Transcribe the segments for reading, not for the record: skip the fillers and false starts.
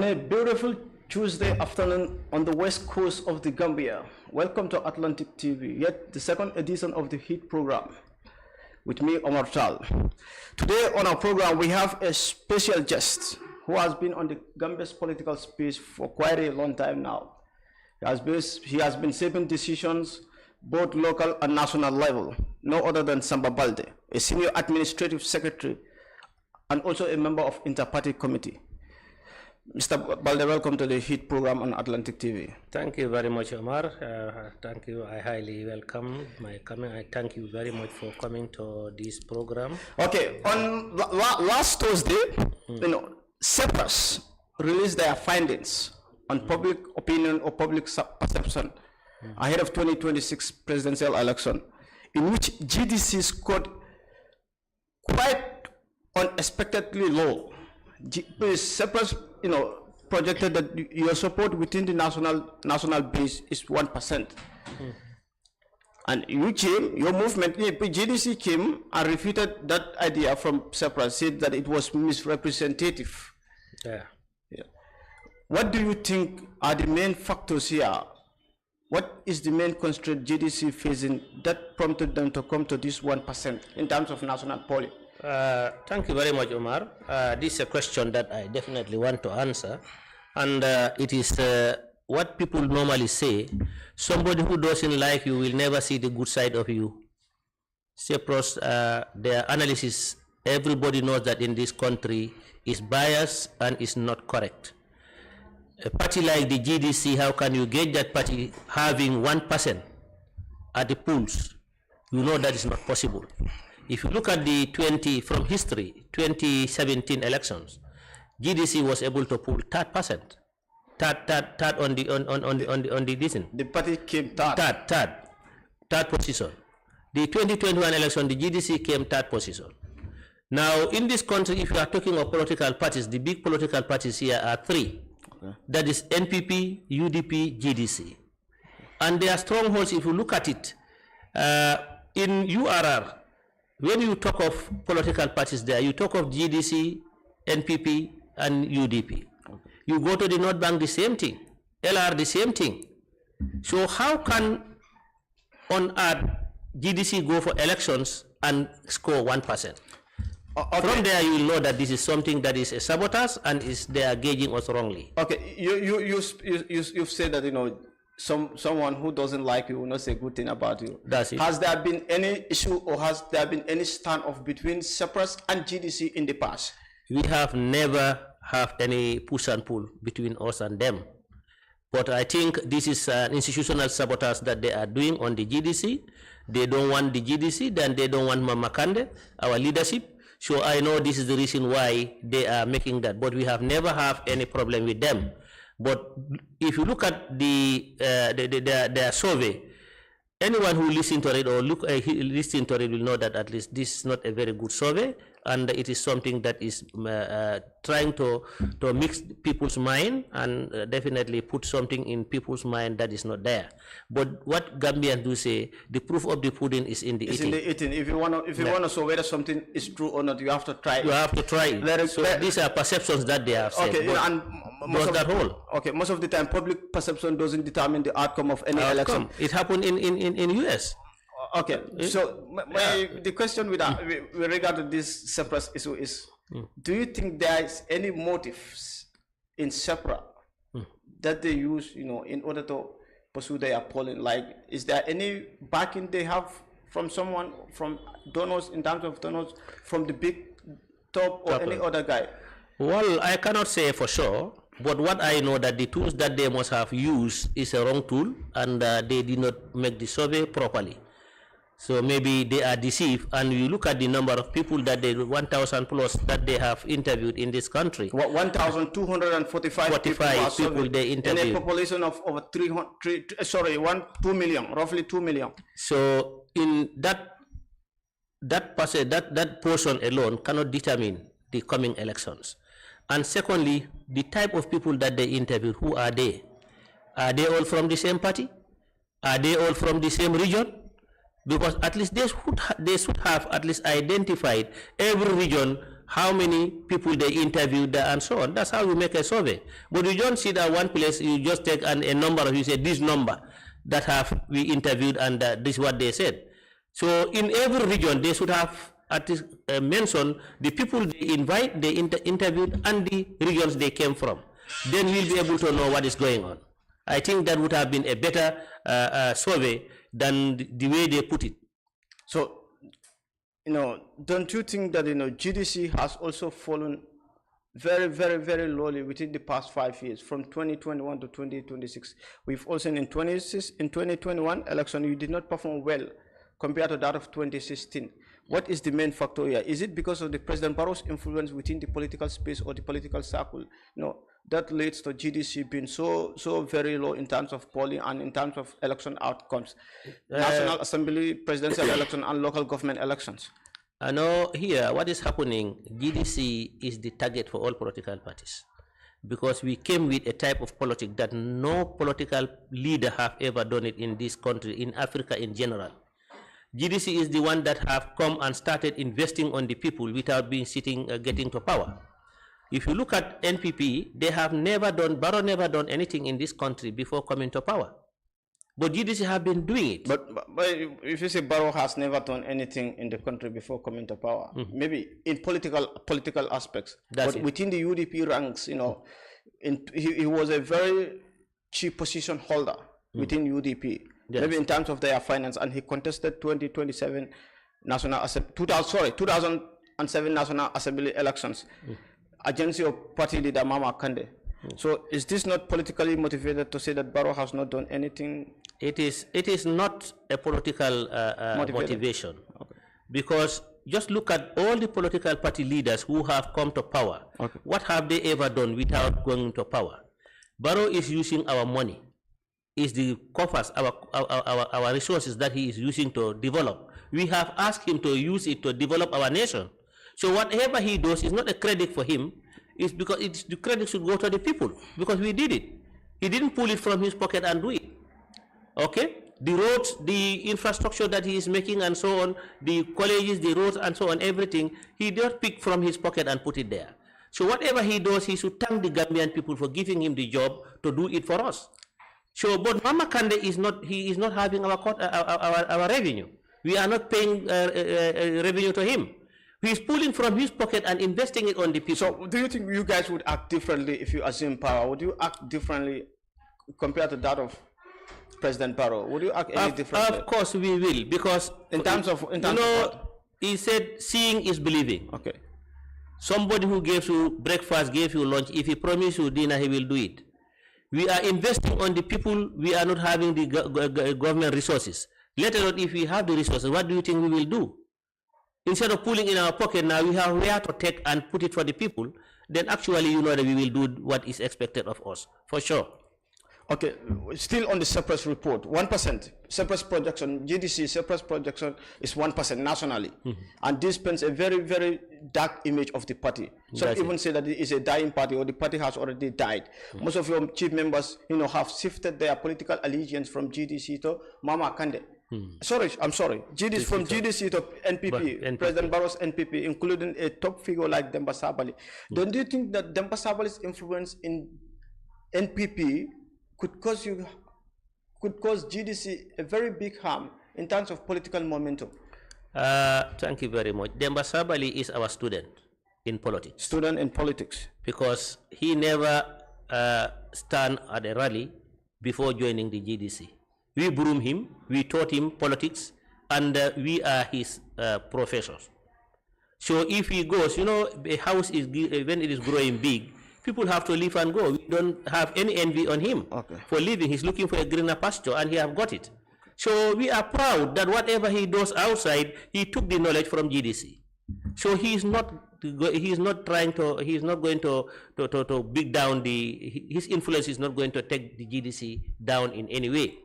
On a beautiful Tuesday afternoon on the west coast of the Gambia, welcome to Atlantic TV, yet the second edition of the HIT program with me, Omat. Today on our program, we have a special guest who has been on the Gambia's political space for quite a long time now. He has been shaping decisions both local and national level, no other than Samba Baldeh, a senior administrative secretary and also a member of Inter-Party Committee. Mr. Baldeh, welcome to the HIT program on Atlantic TV. Thank you very much, Omar. Thank you. I highly welcome my coming. I thank you very much for coming to this program. Okay, on last Thursday, CEPRAS released their findings on public opinion or public perception ahead of 2026 presidential election, in which GDC scored quite unexpectedly low. CEPRAS, projected that your support within the national base is 1%. And you came, your movement, GDC came and refuted that idea from CEPRAS, said that it was misrepresentative. Yeah. What do you think are the main factors here? What is the main constraint GDC facing that prompted them to come to this 1% in terms of national polling? Thank you very much, Omar. This is a question that I definitely want to answer. And it is what people normally say, somebody who doesn't like you will never see the good side of you. CEPRAS, their analysis, everybody knows that in this country is biased and is not correct. A party like the GDC, how can you get that party having 1% at the polls? You know that is not possible. If you look at the 2017 elections, GDC was able to pull third on the listen. The party came third position. The 2021 election, the GDC came third position. Now, in this country, if you are talking of political parties, the big political parties here are three. Okay. That is NPP, UDP, GDC. And their strongholds, if you look at it, in URR, when you talk of political parties there, you talk of GDC, NPP, and UDP. Okay. You go to the North Bank, the same thing. LR, the same thing. So how can on earth GDC go for elections and score 1%? Okay. From there, you will know that this is something that is a sabotage and they are gauging us wrongly. Okay, you've said that someone who doesn't like you will not say a good thing about you. That's it. Has there been any issue or has there been any standoff between CEPRAS and GDC in the past? We have never had any push and pull between us and them. But I think this is an institutional sabotage that they are doing on the GDC. They don't want the GDC, then they don't want Mama Kande, our leadership. So I know this is the reason why they are making that. But we have never had any problem with them. But if you look at their survey, anyone who listens to it or listen to it will know that at least this is not a very good survey, and it is something that is trying to mix people's mind and definitely put something in people's mind that is not there. But what Gambians do say, the proof of the pudding is in the eating. It's in the eating. If you want to show whether something is true or not, you have to try it. You have to try it. These are perceptions that they have said. Okay, and most of the time, public perception doesn't determine the outcome of any election. It happened in US. Okay, so the question with regard to this CEPRAS issue is, do you think there is any motives in CEPRAS that they use, in order to pursue their polling? Like, is there any backing they have from someone, from donors, in terms of donors, from the big top or any other guy? Well, I cannot say for sure. But what I know that the tools that they must have used is a wrong tool, and they did not make the survey properly. So maybe they are deceived, and you look at the number of people that 1,000 plus that they have interviewed in this country. 1,245 people they interviewed. In a population of over 2 million, roughly 2 million. So in that portion alone cannot determine the coming elections. And secondly, the type of people that they interviewed, who are they? Are they all from the same party? Are they all from the same region? Because at least they should have at least identified every region how many people they interviewed and so on. That's how you make a survey. But you don't sit at one place, you just take a number of, you say this number that have we interviewed and this is what they said. So in every region, they should have at least mention the people they invite, they interviewed, and the regions they came from. Then we'll be able to know what is going on. I think that would have been a better survey than the way they put it. So, don't you think that, GDC has also fallen very, very, very lowly within the past 5 years, from 2021 to 2026? We've also seen in 2021 election, you did not perform well compared to that of 2016. What is the main factor here? Is it because of the President Barrow's influence within the political space or the political circle? That leads to GDC being so very low in terms of polling and in terms of election outcomes, National Assembly, presidential election, and local government elections. I know here what is happening. GDC is the target for all political parties, because we came with a type of politics that no political leader have ever done it in this country, in Africa in general. GDC is the one that have come and started investing on the people without being getting to power. If you look at NPP, they have Barrow never done anything in this country before coming to power. But GDC have been doing it. But if you say Barrow has never done anything in the country before coming to power, maybe in political aspects, but within the UDP ranks, he was a very chief position holder within UDP. Yes. Maybe in terms of their finance, and he contested 2007 National Assembly elections against your party leader Mama Kande. So is this not politically motivated to say that Barrow has not done anything? It is not a political motivation, because just look at all the political party leaders who have come to power. What have they ever done without going to power? Barrow is using our money, is the coffers, our resources that he is using to develop. We have asked him to use it to develop our nation. So whatever he does is not a credit for him. It's because the credit should go to the people, because we did it. He didn't pull it from his pocket and do it. Okay? The roads, the infrastructure that he is making and so on, the colleges, the roads and so on, everything, he just pick from his pocket and put it there. So whatever he does, he should thank the Gambian people for giving him the job to do it for us. So, but Mama Kande is not having our revenue. We are not paying revenue to him. He is pulling from his pocket and investing it on the people. So, do you think you guys would act differently if you assume power? Would you act differently compared to that of President Barrow? Would you act any differently? Of course we will, because in terms of he said seeing is believing. Okay. Somebody who gives you breakfast, gave you lunch, if he promises you dinner, he will do it. We are investing on the people. We are not having the government resources. Let alone if we have the resources, what do you think we will do? Instead of pulling in our pocket, now we have where to take and put it for the people. Then actually, you know that we will do what is expected of us, for sure. Okay, still on the surplus report, 1% surplus projection, GDC surplus projection is 1% nationally. And this paints a very, very dark image of the party. Some even say that it is a dying party, or the party has already died. Most of your chief members, have shifted their political allegiance from GDC to Mama Kande. I'm sorry. GDC, from GDC to NPP, President Barrow's NPP, including a top figure like Demba Sabali. Don't you think that Demba Sabali's influence in NPP could cause GDC a very big harm in terms of political momentum? Thank you very much. Demba Sabali is our student in politics. Student in politics. Because he never stand at a rally before joining the GDC. We groom him, we taught him politics, and we are his professors. So if he goes, a house is, when it is growing big, people have to leave and go. We don't have any envy on him for leaving. He's looking for a greener pasture, and he have got it. So we are proud that whatever he does outside, he took the knowledge from GDC. So he is not going to big down his influence is not going to take the GDC down in any way.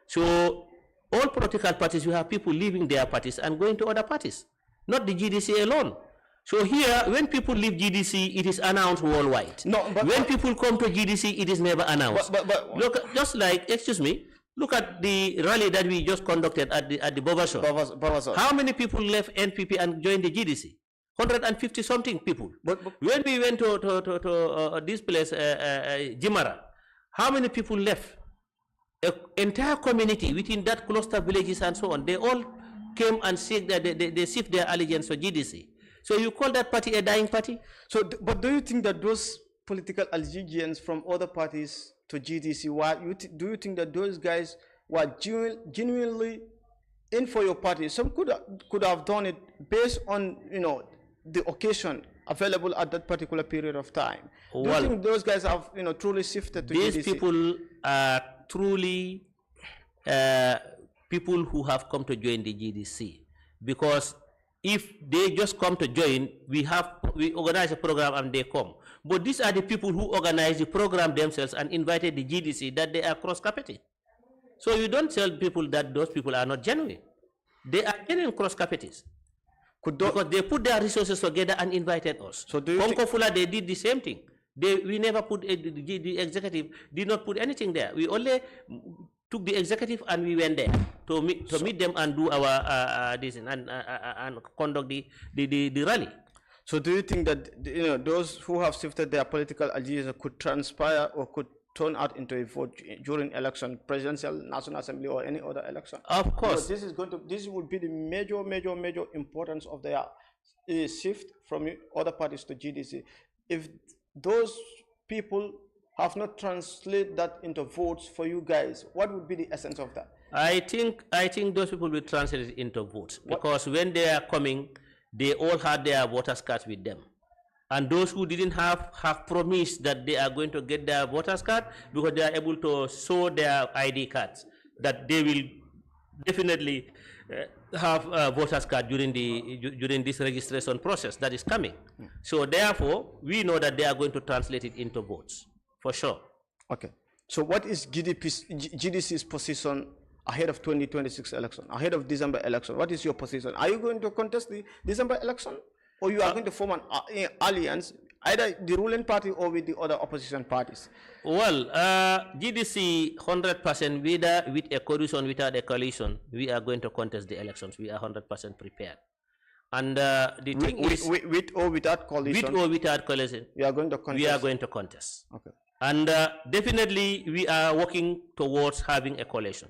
So all political parties, we have people leaving their parties and going to other parties, not the GDC alone. So here, when people leave GDC, it is announced worldwide. When people come to GDC, it is never announced. Look, just like, excuse me, look at the rally that we just conducted at the Bovasho. How many people left NPP and joined the GDC? 150 something people. But when we went to this place, Jimara, how many people left? An entire community within that cluster villages and so on, they all came and said that they shift their allegiance to GDC. So you call that party a dying party? So, but do you think that those political allegiance from other parties to GDC, do you think that those guys were genuinely in for your party? Some could have done it based on, you know, the occasion available at that particular period of time. Do you think those guys have, you know, truly shifted to GDC? These people are truly people who have come to join the GDC, because if they just come to join, we organize a program and they come. But these are the people who organize the program themselves and invited the GDC that they are cross-carpeting. So you don't tell people that those people are not genuine. They are genuine cross-carpetists. Because they put their resources together and invited us. So do you Konkofula, they did the same thing. We never put, the executive did not put anything there. We only took the executive and we went there to meet them and do our this and conduct the rally. So do you think that, you know, those who have shifted their political ideas could transpire or could turn out into a vote during election, presidential, national assembly, or any other election? Of course. This will be the major importance of their shift from other parties to GDC. If those people have not translated that into votes for you guys, what would be the essence of that? I think those people will translate it into votes, because when they are coming, they all had their voters cards with them. And those who didn't have promised that they are going to get their voters card, because they are able to show their ID cards, that they will definitely have a voters card during this registration process that is coming. So therefore, we know that they are going to translate it into votes, for sure. Okay. So what is GDC's position ahead of 2026 election, ahead of December election? What is your position? Are you going to contest the December election? Or you are going to form an alliance, either the ruling party or with the other opposition parties? Well, GDC 100%, whether with a coalition, without a coalition, we are going to contest the elections. We are 100% prepared. And the thing is, with or without coalition? With or without coalition, we are going to contest. We are going to contest. Okay. And definitely, we are working towards having a coalition,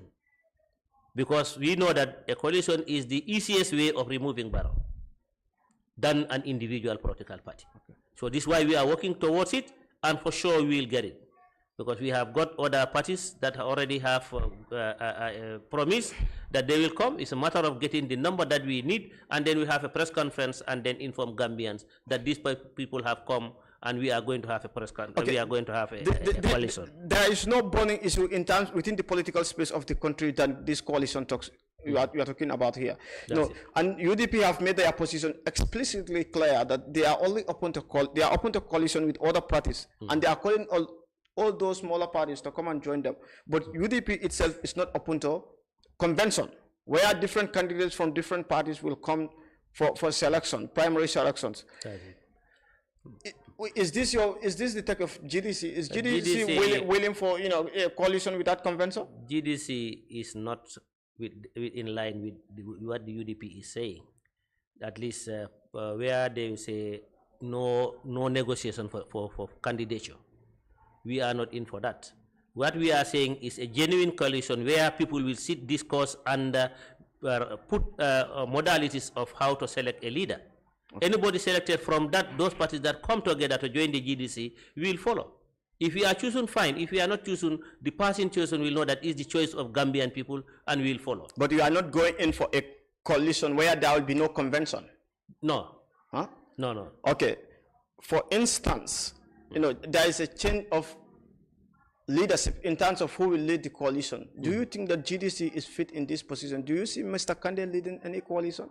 because we know that a coalition is the easiest way of removing Barrow than an individual political party. Okay. So this is why we are working towards it, and for sure we will get it, because we have got other parties that already have promised that they will come. It's a matter of getting the number that we need, and then we have a press conference and then inform Gambians that these people have come, and we are going to have a press conference. Okay. We are going to have a coalition. There is no burning issue in terms within the political space of the country that this coalition talks you are talking about here. No, and UDP have made their position explicitly clear that they are only open to coalition with other parties, and they are calling all those smaller parties to come and join them. But UDP itself is not open to convention, where different candidates from different parties will come for selection, primary selections. Is this the take of GDC? Is GDC willing for, you know, a coalition with that convention? GDC is not in line with what the UDP is saying. At least where they say no negotiation for candidature, we are not in for that. What we are saying is a genuine coalition where people will sit, discuss, and put modalities of how to select a leader. Okay. Anybody selected from those parties that come together to join the GDC, we will follow. If we are chosen, fine. If we are not chosen, the person chosen will know that is the choice of Gambian people, and we will follow. But you are not going in for a coalition where there will be no convention? No. Huh? No. Okay. For instance, you know, there is a change of leadership in terms of who will lead the coalition. Do you think that GDC is fit in this position? Do you see Mr. Kande leading any coalition?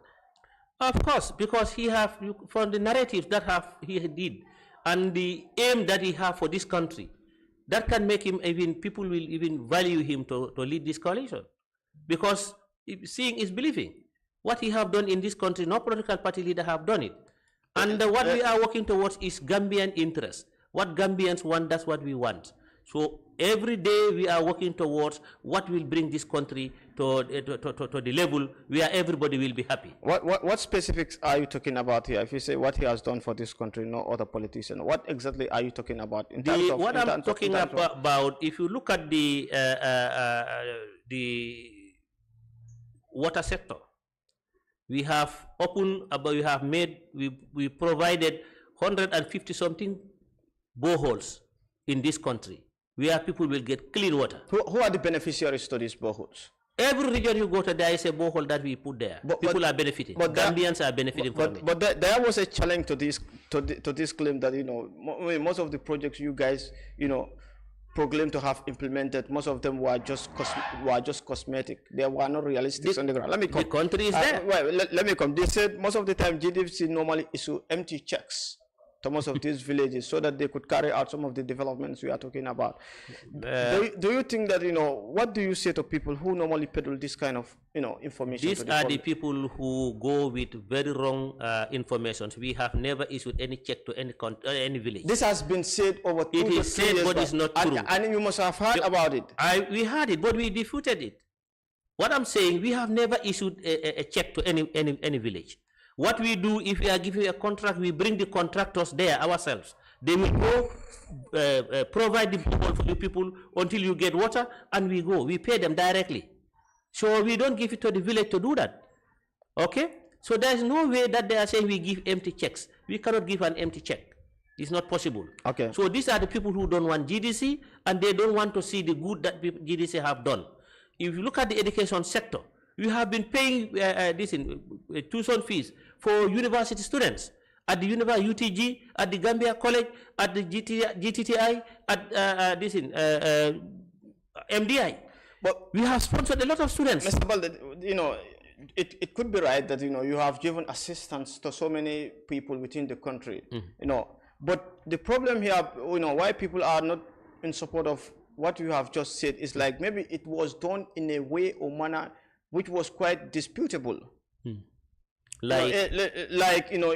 Of course, because he have, from the narratives that he did, and the aim that he have for this country, that can make him, even people will even value him to lead this coalition. Because seeing is believing. What he have done in this country, no political party leader have done it. And what we are working towards is Gambian interest. What Gambians want, that's what we want. So every day we are working towards what will bring this country to the level where everybody will be happy. What specifics are you talking about here? If you say what he has done for this country, no other politician, what exactly are you talking about? What I'm talking about, if you look at the water sector, we have we provided 150 something boreholes in this country where people will get clean water. Who are the beneficiaries to these boreholes? Every region you go to, there is a borehole that we put there. People are benefiting. Gambians are benefiting from it. But there was a challenge to this claim that, you know, most of the projects you guys, you know, proclaim to have implemented, most of them were just cosmetic. They were not realistic on the ground. Let me come. The country is there. Let me come. They said most of the time GDC normally issue empty checks to most of these villages so that they could carry out some of the developments we are talking about. Do you think that, you know, what do you say to people who normally peddle this kind of, you know, information? These are the people who go with very wrong information. We have never issued any check to any village. This has been said over 2 to 3 years. It is said, but it's not true. And you must have heard about it. We heard it, but we refuted it. What I'm saying, we have never issued a check to any village. What we do, if we are giving a contract, we bring the contractors there ourselves. They will go provide the people for the people until you get water, and we go. We pay them directly. So we don't give it to the village to do that. Okay? So there is no way that they are saying we give empty checks. We cannot give an empty check. It's not possible. Okay. So these are the people who don't want GDC, and they don't want to see the good that GDC have done. If you look at the education sector, we have been paying tuition fees for university students at the UTG, at the Gambia College, at the GTTI, at MDI. But we have sponsored a lot of students. Mr. Baldeh, you know, it could be right that, you know, you have given assistance to so many people within the country, you know, but the problem here, you know, why people are not in support of what you have just said is like maybe it was done in a way or manner which was quite disputable. Like you know,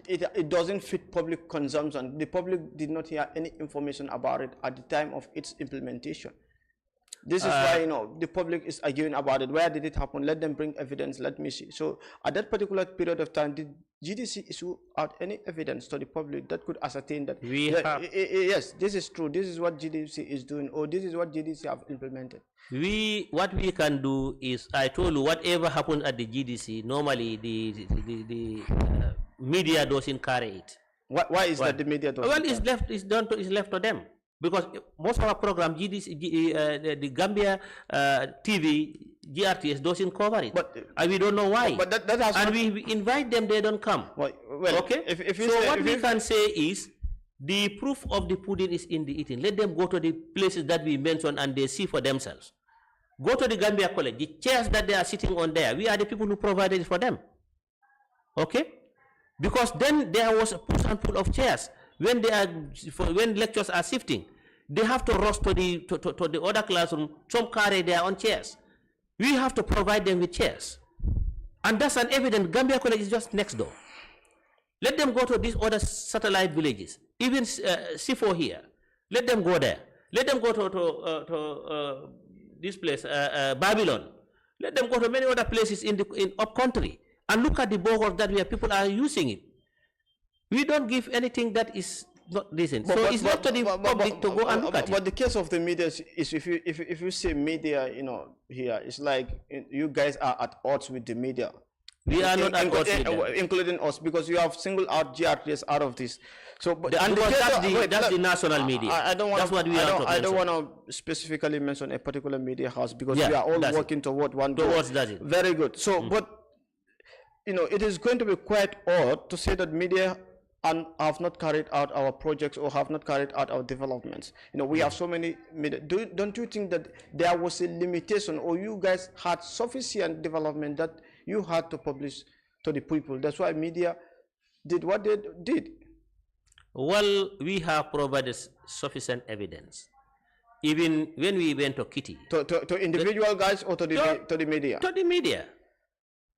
it doesn't fit public consumption. The public did not hear any information about it at the time of its implementation. This is why, you know, the public is arguing about it. Where did it happen? Let them bring evidence. Let me see. So at that particular period of time, did GDC issue out any evidence to the public that could ascertain that yes, this is true, this is what GDC is doing, or this is what GDC have implemented? What we can do is, I told you, whatever happened at the GDC, normally the media doesn't carry it. Why is that the media doesn't? Well, it's left to them. Because most of our program, GDC, the Gambia TV, GRTS doesn't cover it. And we don't know why. But that has and we invite them, they don't come. Well, okay? What we can say is, the proof of the pudding is in the eating. Let them go to the places that we mentioned and they see for themselves. Go to the Gambia College. The chairs that they are sitting on there, we are the people who provided it for them. Okay? Because then there was a push and pull of chairs. When lectures are shifting, they have to rush to the other classroom. Some carry their own chairs. We have to provide them with chairs, and that's an evidence. Gambia College is just next door. Let them go to these other satellite villages, even C4 here. Let them go there. Let them go to this place, Babylon. Let them go to many other places in up country and look at the boreholes that where people are using it. We don't give anything that is not decent. So it's not to the public to go and look at it. But the case of the media is if you say media, you know, here, it's like you guys are at odds with the media. We are not at odds with them. Including us, because you have singled out GRTS out of this. So, but that's the national media. I don't want. That's what we are talking about. I don't want to specifically mention a particular media house because we are all working toward one goal. Towards that. Very good. So, but you know, it is going to be quite odd to say that media and have not carried out our projects or have not carried out our developments. You know, we have so many media. Don't you think that there was a limitation, or you guys had sufficient development that you had to publish to the people? That's why media did what they did. Well, we have provided sufficient evidence. Even when we went to Kitty. To individual guys or to the media? To the media.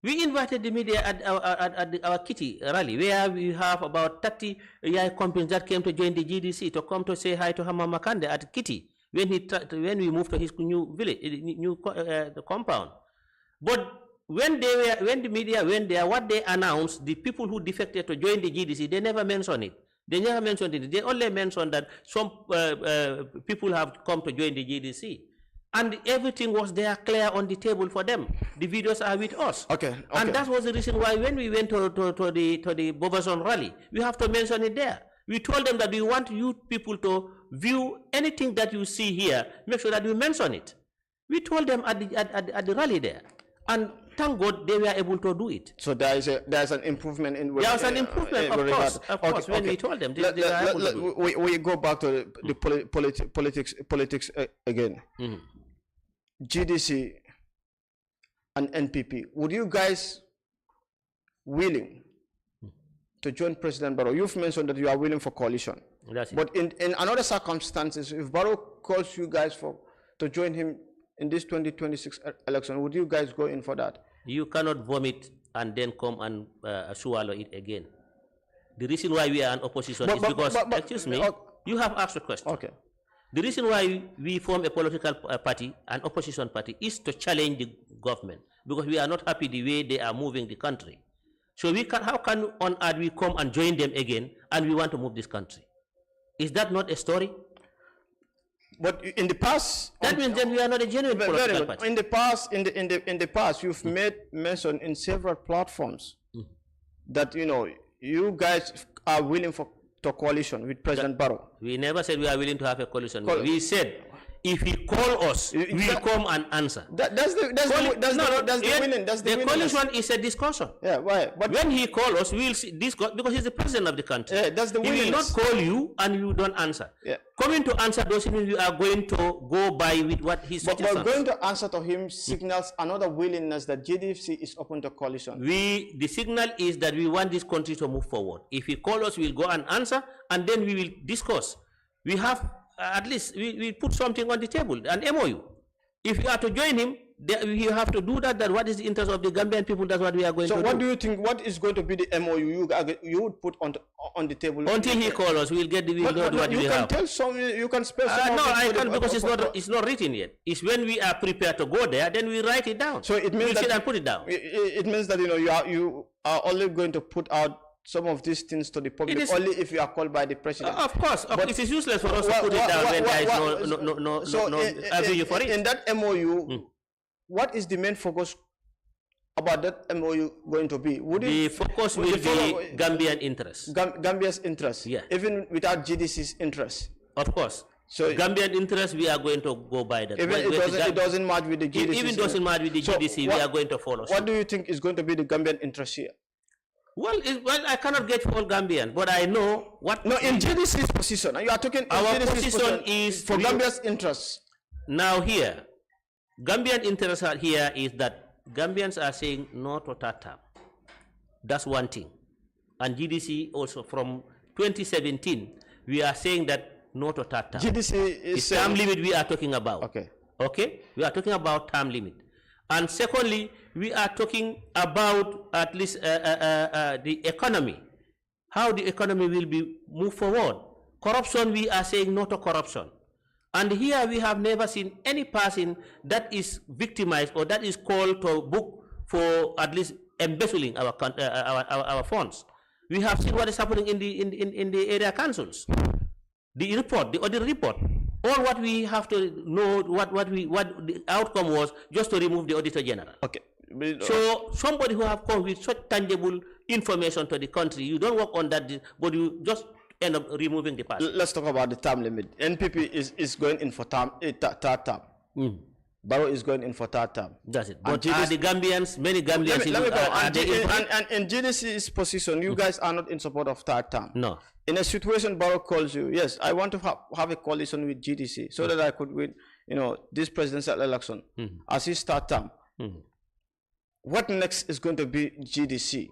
We invited the media at our kitty rally, where we have about 30 young companies that came to join the GDC to come to say hi to Hama Makande at Kitty when we moved to his new village, new compound. But when the media went there, what they announced, the people who defected to join the GDC, they never mentioned it. They never mentioned it. They only mentioned that some people have come to join the GDC. And everything was there clear on the table for them. The videos are with us. Okay. And that was the reason why when we went to the Bobason rally, we have to mention it there. We told them that we want you people to view anything that you see here, make sure that you mention it. We told them at the rally there. And thank God they were able to do it. So there's an improvement in. There was an improvement, of course, when we told them. We go back to the politics again. Mm-hmm. GDC and NPP. Would you guys willing to join President Barrow? You've mentioned that you are willing for coalition. That's it. But in other circumstances, if Barrow calls you guys to join him in this 2026 election, would you guys go in for that? You cannot vomit and then come and swallow it again. The reason why we are in opposition is because, excuse me, you have asked a question. Okay. The reason why we form a political party, an opposition party, is to challenge the government, because we are not happy the way they are moving the country. So how can on earth we come and join them again and we want to move this country? Is that not a story? But in the past, that means then we are not a genuine political party. In the past, you've made mention in several platforms that you guys are willing to coalition with President Barrow. We never said we are willing to have a coalition. We said if he call us, we will come and answer. That's the winning. The coalition is a discussion. Yeah, why? But when he call us, we will discuss, because he's the president of the country. Yeah, that's the winning. He will not call you and you don't answer. Yeah. Coming to answer doesn't mean you are going to go by with what he suggests. But going to answer to him signals another willingness that GDC is open to coalition. The signal is that we want this country to move forward. If he call us, we will go and answer, and then we will discuss. We have at least we put something on the table, an MOU. If you are to join him, you have to do that. That what is the interest of the Gambian people? That's what we are going to do. So what do you think? What is going to be the MOU you would put on the table? Until he calls us, we'll get the what we have. You can tell some. You can spell some. No, I can't, because it's not written yet. It's when we are prepared to go there, then we write it down. So it means that and put it down. It means that you are only going to put out some of these things to the public only if you are called by the president. Of course, but it is useless for us to put it down when there is no avenue for it. In that MOU, what is the main focus about that MOU going to be? The focus will be Gambian interest. Gambia's interest, yeah. Even without GDC's interest. Of course. So Gambian interest, we are going to go by that. Even it doesn't match with the GDC. Even doesn't match with the GDC, we are going to follow. What do you think is going to be the Gambian interest here? Well, I cannot get all Gambian, but I know what. No, in GDC's position, you are talking. Our position is for Gambia's interests. Now here, Gambian interest here is that Gambians are saying no to third term. That's one thing, and GDC also from 2017 we are saying that no to third term. GDC is term limit we are talking about. Okay, we are talking about term limit. And secondly, we are talking about at least the economy, how the economy will be moved forward. Corruption, we are saying no to corruption. And here we have never seen any person that is victimized or that is called to book for at least embezzling our funds. We have seen what is happening in the area councils. The audit report. All what we have to know, what the outcome was, just to remove the Auditor General. Okay. So somebody who have come with such tangible information to the country, you don't work on that, but you just end up removing the person. Let's talk about the term limit. NPP is going in for third term. Barrow is going in for third term. That's it. But are the Gambians, many Gambians, and in GDC's position, you guys are not in support of third term. No. In a situation, Barrow calls you, yes, I want to have a coalition with GDC so that I could win, this presidential election as his third term. What next is going to be GDC?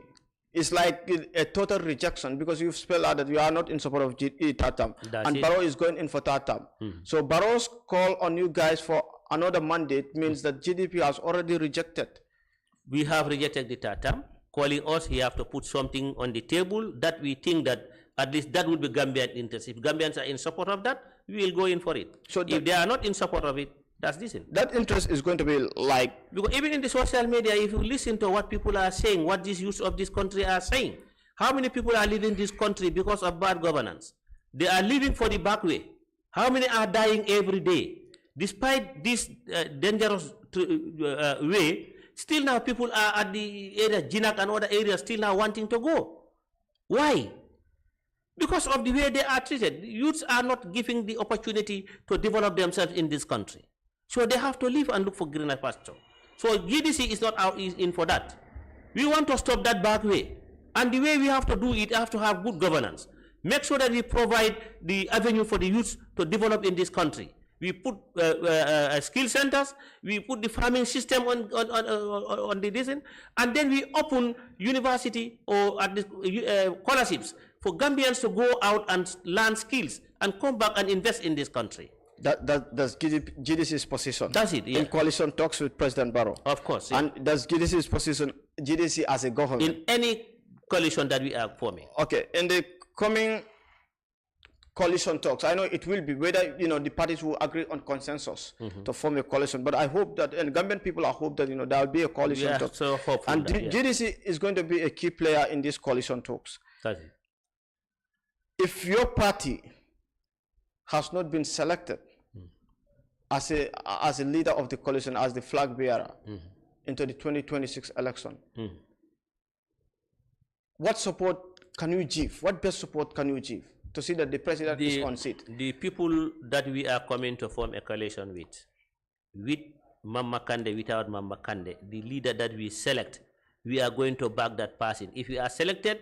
It's like a total rejection, because you've spelled out that you are not in support of third term, and Barrow is going in for third term. So Barrow's call on you guys for another mandate means that GDP has already rejected we have rejected the third term. Calling us, he have to put something on the table that we think that at least that would be Gambian interest. If Gambians are in support of that, we will go in for it. So if they are not in support of it, that's decent. That interest is going to be like... Because even in the social media, if you listen to what people are saying, what these youths of this country are saying, how many people are leaving this country because of bad governance? They are living for the back way. How many are dying every day? Despite this dangerous way, still now people are at the area, Jinak and other areas, still now wanting to go. Why? Because of the way they are treated. Youths are not given the opportunity to develop themselves in this country. So they have to leave and look for greener pasture. So GDC is not in for that. We want to stop that back way. And the way we have to do it, have to have good governance. Make sure that we provide the avenue for the youths to develop in this country. We put skill centers, we put the farming system on the design, and then we open university or at the, scholarships for Gambians to go out and learn skills and come back and invest in this country. That's GDC's position. That's it, yeah. In coalition talks with President Barrow. Of course. Yeah. And that's GDC's position, GDC as a government. In any coalition that we are forming. Okay, in the coming coalition talks, I know it will be whether the parties will agree on consensus to form a coalition, but I hope that, and Gambian people I hope that there will be a coalition talk. So hopeful and that, GDC is going to be a key player in these coalition talks. That's it. If your party has not been selected as a leader of the coalition, as the flag bearer into the 2026 election, what support can you give? What best support can you give to see that the president is on seat? The people that we are coming to form a coalition with Mama Kande, without Mama Kande, the leader that we select, we are going to back that person. If we are selected,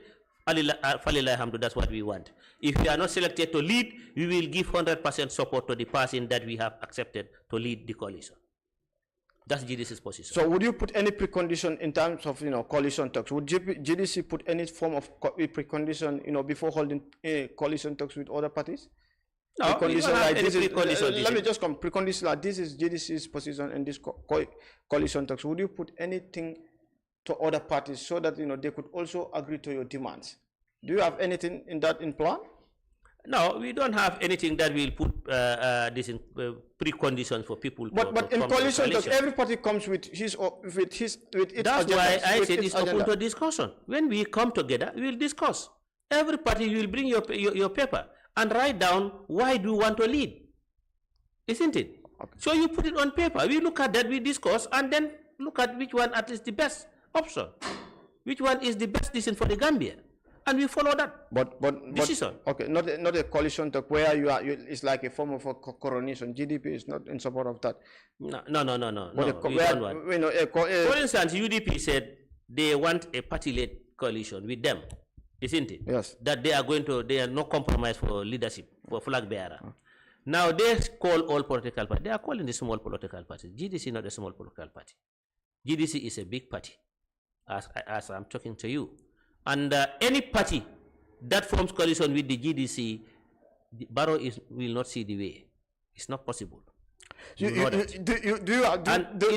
that's what we want. If we are not selected to lead, we will give 100% support to the person that we have accepted to lead the coalition. That's GDC's position. So would you put any precondition in terms of coalition talks? Would GDC put any form of precondition before holding coalition talks with other parties? No, precondition like this precondition. Let me just come. Precondition like this is GDC's position in this coalition talks. Would you put anything to other parties so that they could also agree to your demands? Do you have anything in plan? No, we don't have anything that will put this in preconditions for people. But in coalition talks, every party comes with its That's why I said it's open to discussion. When we come together, we will discuss. Every party will bring your paper and write down why do you want to lead, isn't it? Okay. So you put it on paper. We look at that, we discuss, and then look at which one at least the best option, which one is the best decision for the Gambia. And we follow that decision. Okay, not a coalition talk where it's like a form of a coronation. GDP is not in support of that. No. For instance, UDP said they want a party-led coalition with them, isn't it? Yes. That they are no compromise for leadership, for flag bearer. Now they call all political parties. They are calling the small political parties. GDC is not a small political party. GDC is a big party, as I'm talking to you. And any party that forms coalition with the GDC, Barrow will not see the way. It's not possible. In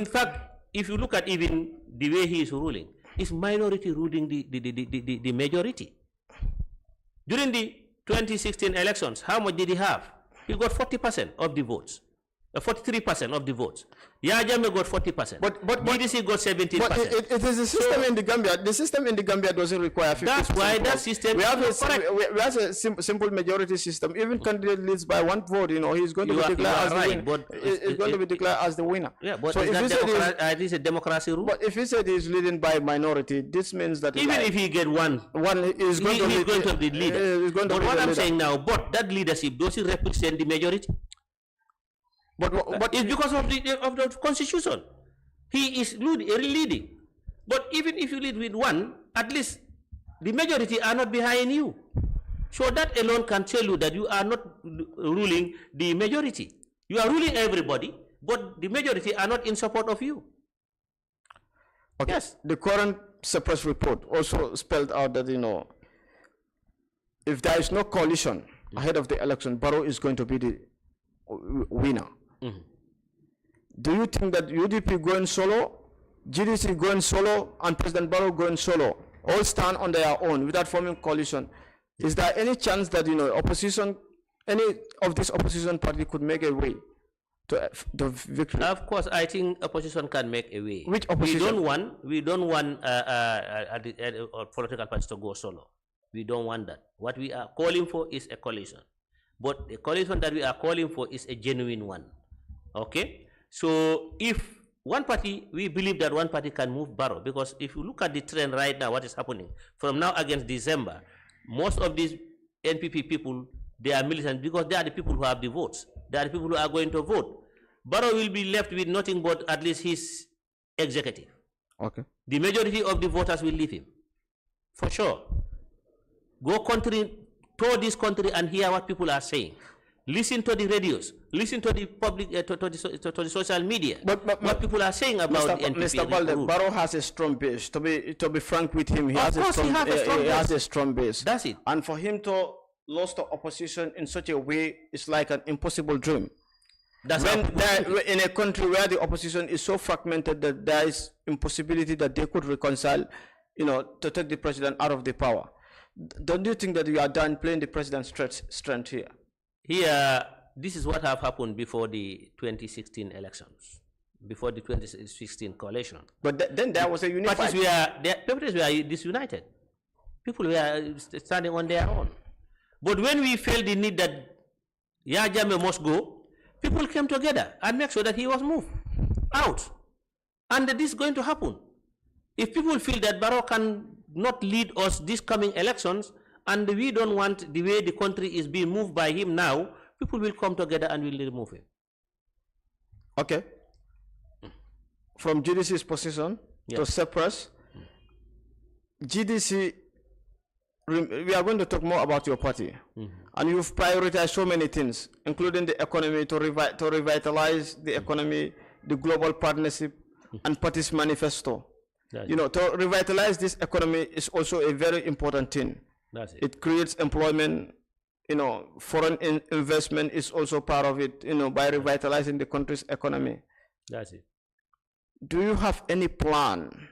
fact, if you look at even the way he is ruling, it's minority ruling the majority. During the 2016 elections, how much did he have? He got 40% of the votes. 43% of the votes. Yajame got 40%. But GDC got 17%. But it is a system in the Gambia. The system in the Gambia doesn't require 50%. That's why that system. We have a simple majority system. Even candidate leads by one vote. He's going to be declared as the winner. It's going to be declared as the winner. Yeah, but so it is a democracy rule. But if he said he's leading by minority, this means that even if he get one is going to be leader. But what I'm saying now, but that leadership does it represent the majority? But it's because of the constitution. He is leading. But even if you lead with one, at least the majority are not behind you. So that alone can tell you that you are not ruling the majority. You are ruling everybody, but the majority are not in support of you. Okay. Yes. The current suppress report also spelled out that, if there is no coalition ahead of the election, Barrow is going to be the winner. Do you think that UDP going solo GDC going solo and President Barrow going solo, all stand on their own without forming coalition. Is there any chance that opposition, any of this opposition party could make a way to the victory? Of course, I think opposition can make a way. Which opposition? We don't want political parties to go solo. We don't want that. What we are calling for is a coalition. But the coalition that we are calling for is a genuine one. Okay? So if one party, we believe that one party can move Barrow, because if you look at the trend right now, what is happening, from now against December, most of these NPP people, they are militant because they are the people who have the votes. They are the people who are going to vote. Barrow will be left with nothing but at least his executive. Okay. The majority of the voters will leave him, for sure. Go tour this country and hear what people are saying. Listen to the radios. Listen to the public, to the social media. But what people are saying about the NPP. Mr. Baldeh, Barrow has a strong base. To be frank with him, he has a strong base. That's it. And for him to lose the opposition in such a way is like an impossible dream. That's in a country where the opposition is so fragmented that there is impossibility that they could reconcile, to take the president out of the power. Don't you think that you are done playing the president's strength here? Here, this is what have happened before the 2016 elections, before the 2016 coalition. But then there was a unified... Parties were disunited. People were standing on their own. But when we felt the need that Yahya Jammeh must go, people came together and make sure that he was moved out. And this is going to happen. If people feel that Barrow can not lead us these coming elections, and we don't want the way the country is being moved by him now, people will come together and will remove him. Okay. From GDC's position to Cyprus, GDC, we are going to talk more about your party. And you've prioritized so many things, including the economy, to revitalize the economy, the global partnership, and party's manifesto. To revitalize this economy is also a very important thing. That's it. It creates employment. Foreign investment is also part of it, by revitalizing the country's economy. That's it. Do you have any plan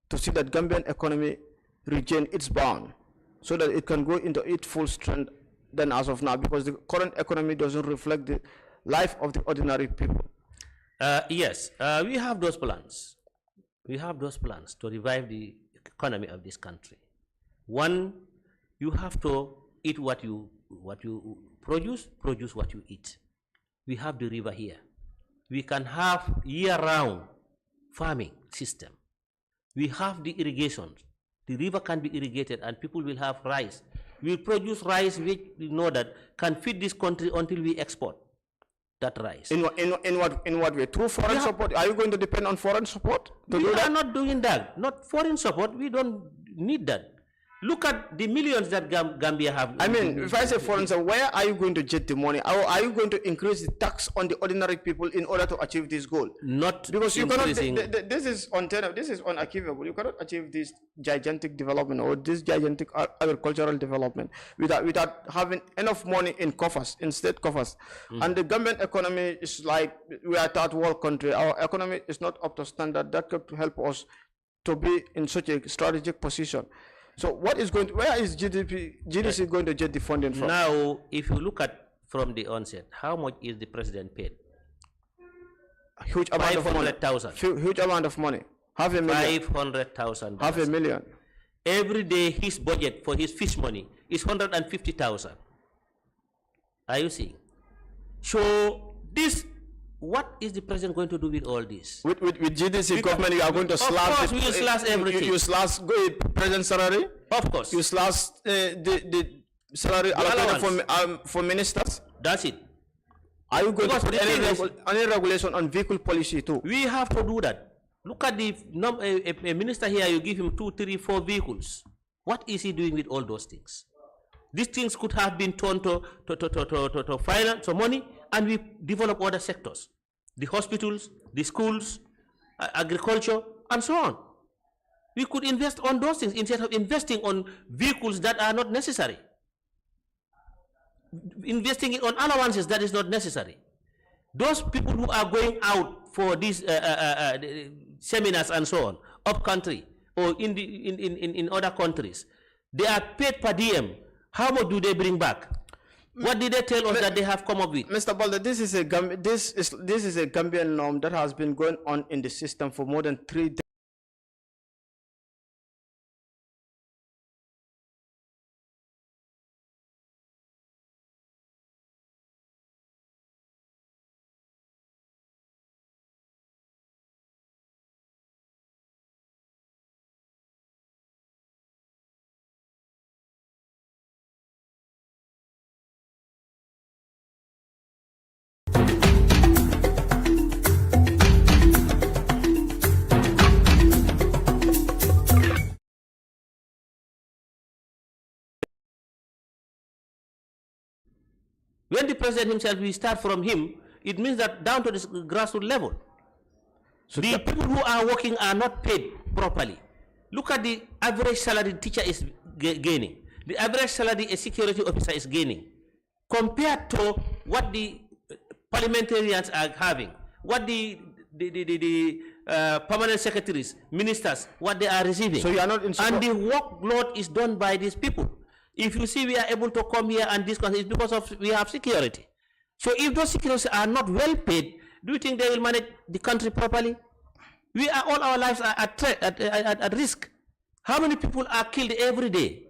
to see that Gambian economy regain its bound so that it can go into its full strength than as of now? Because the current economy doesn't reflect the life of the ordinary people. Yes, we have those plans. We have those plans to revive the economy of this country. One, you have to eat what you produce what you eat. We have the river here. We can have year-round farming system. We have the irrigation. The river can be irrigated and people will have rice. We produce rice which we know that can feed this country until we export that rice. In what way? Through foreign support? Are you going to depend on foreign support to do that? We are not doing that. Not foreign support. We don't need that. Look at the millions that Gambia have. I mean, if I say foreign support, where are you going to get the money? Are you going to increase the tax on the ordinary people in order to achieve this goal? Not because you cannot. This is unachievable. You cannot achieve this gigantic development or this gigantic agricultural development without having enough money in coffers, in state coffers. And the Gambian economy is like, we are a third world country. Our economy is not up to standard. That could help us to be in such a strategic position. So where is GDC going to get the funding from? Now, if you look at from the onset, how much is the president paid? Huge amount of money. 500,000. Huge amount of money. Half a million. 500,000. Half a million. Every day his budget for his fish money is 150,000. Are you seeing? So this, what is the president going to do with all this? With GDC government, you are going to slash. Of course, we will slash everything. You slash president salary. Of course. You slash the salary allocated for ministers. That's it. Are you going to put any regulation on vehicle policy too? We have to do that. Look at the a minister here. You give him 2, 3, 4 vehicles. What is he doing with all those things? These things could have been turned to finance, to money, and we develop other sectors, the hospitals, the schools, agriculture, and so on. We could invest on those things instead of investing on vehicles that are not necessary. Investing on allowances that is not necessary. Those people who are going out for this seminars and so on, up country or in other countries, they are paid per diem. How much do they bring back? What did they tell us that they have come up with? Mr. Baldeh, this is a Gambian norm that has been going on in the system for more than 3 decades. When the president himself, we start from him, it means that down to the grassroots level. So the people who are working are not paid properly. Look at the average salary the teacher is gaining. The average salary a security officer is gaining. Compared to what the parliamentarians are having, what the permanent secretaries, ministers, what they are receiving. So you are not in and the workload is done by these people. If you see we are able to come here and discuss, it's because of we have security. So if those securities are not well paid, do you think they will manage the country properly? We are all our lives are at risk. How many people are killed every day?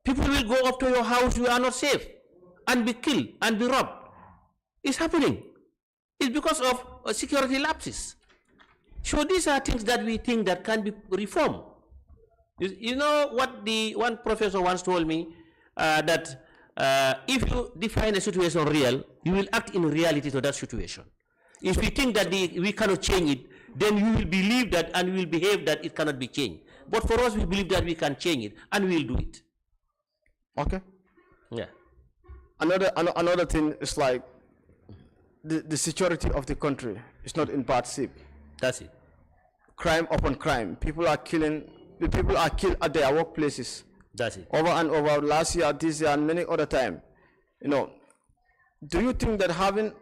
People will go up to your house, you are not safe, and be killed and be robbed. It's happening. It's because of security lapses. So these are things that we think that can be reformed. You know what the one professor once told me, that if you define a situation real, you will act in reality to that situation. If we think that we cannot change it, then you will believe that and we will behave that it cannot be changed. But for us, we believe that we can change it and we will do it. Okay. Yeah. Another thing is like the security of the country is not in bad shape. That's it. Crime upon crime. People are killed at their workplaces. That's it. Over and over, last year, this year, and many other times. You know, do you think that having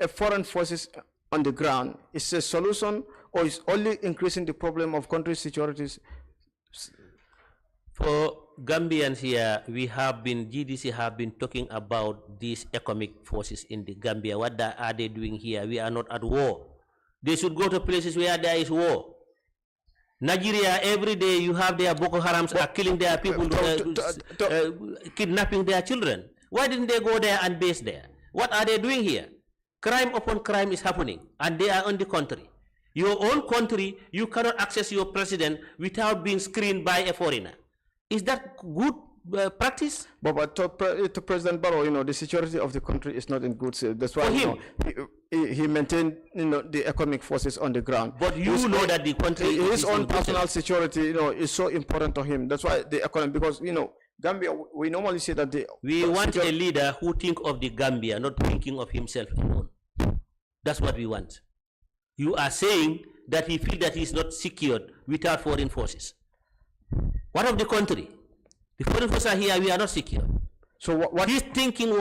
a foreign forces on the ground is a solution, or is only increasing the problem of country securities? For Gambians here, GDC have been talking about these economic forces in the Gambia. What are they doing here? We are not at war. They should go to places where there is war. Nigeria, every day you have their Boko Harams are killing their people, kidnapping their children. Why didn't they go there and base there? What are they doing here? Crime upon crime is happening, and they are on the country. Your own country, you cannot access your president without being screened by a foreigner. Is that good practice? But to President Barrow, you know, the security of the country is not in good shape. That's why he maintained, you know, the economic forces on the ground. But you know that the country, his own personal security, you know, is so important to him. That's why the economy, because, you know, Gambia, we normally say that we want a leader who think of the Gambia, not thinking of himself alone. That's what we want. You are saying that he feels that he is not secured without foreign forces. What of the country? The foreign forces are here, we are not secure. So what his thinking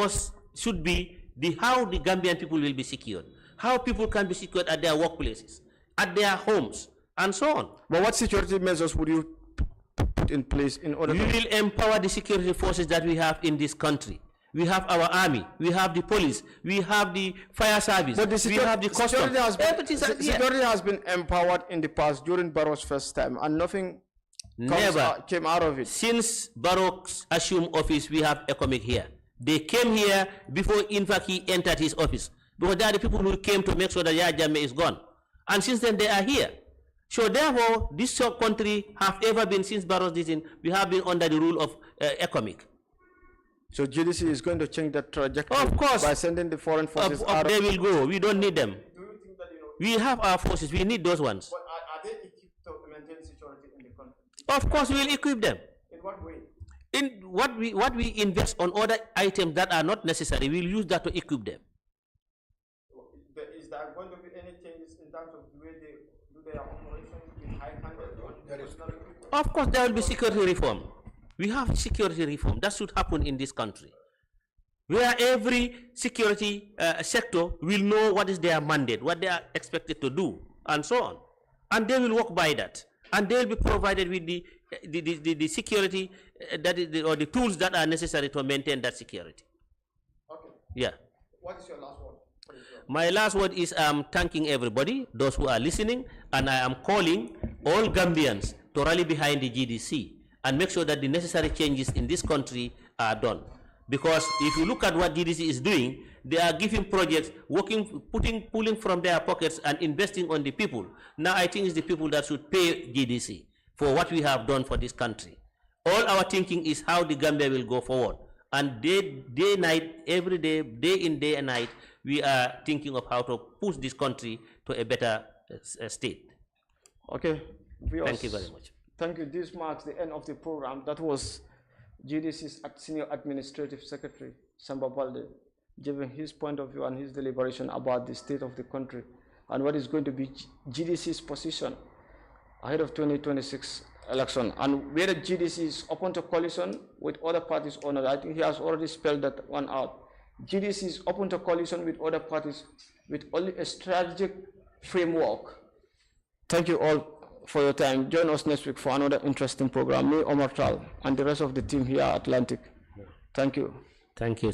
should be how the Gambian people will be secured, how people can be secured at their workplaces, at their homes, and so on. But what security measures would you put in place in order to... We will empower the security forces that we have in this country. We have our army, we have the police, we have the fire service, but we have the customs. Security has been empowered in the past during Barrow's first time, and nothing came out of it. Since Barrow assumed office, we have economic here. They came here before, in fact, he entered his office, because they are the people who came to make sure that Yahya Jammeh is gone. And since then, they are here. So therefore, this country have ever been, since Barrow's decision, we have been under the rule of economic. So GDC is going to change that trajectory, of course, by sending the foreign forces out. They will go. We don't need them. Do you think that, we have our forces. We need those ones. But are they equipped to maintain security in the country? Of course, we will equip them. In what way? In what we invest on other items that are not necessary, we'll use that to equip them. Is there going to be any changes in terms of the way they do their operations in high-handed? Of course, there will be security reform. We have security reform that should happen in this country, where every security sector will know what is their mandate, what they are expected to do, and so on. and they will work by that, and they will be provided with the security that is or the tools that are necessary to maintain that security. Okay. Yeah. What is your last word? My last word is thanking everybody, those who are listening, and I am calling all Gambians to rally behind the GDC and make sure that the necessary changes in this country are done. Because if you look at what GDC is doing, they are giving projects, pulling from their pockets and investing on the people. Now I think it's the people that should pay GDC for what we have done for this country. All our thinking is how the Gambia will go forward. And day, night, every day, day in, day and night, we are thinking of how to push this country to a better state. Okay. Viewers, thank you very much. Thank you. This marks the end of the program. That was GDC's Senior Administrative Secretary, Samba Baldeh, giving his point of view and his deliberation about the state of the country and what is going to be GDC's position ahead of 2026 election, and whether GDC is open to coalition with other parties or not. I think he has already spelled that one out. GDC is open to coalition with other parties with only a strategic framework. Thank you all for your time. Join us next week for another interesting program. Me, Omat, and the rest of the team here at Atlantic. Thank you. Thank you.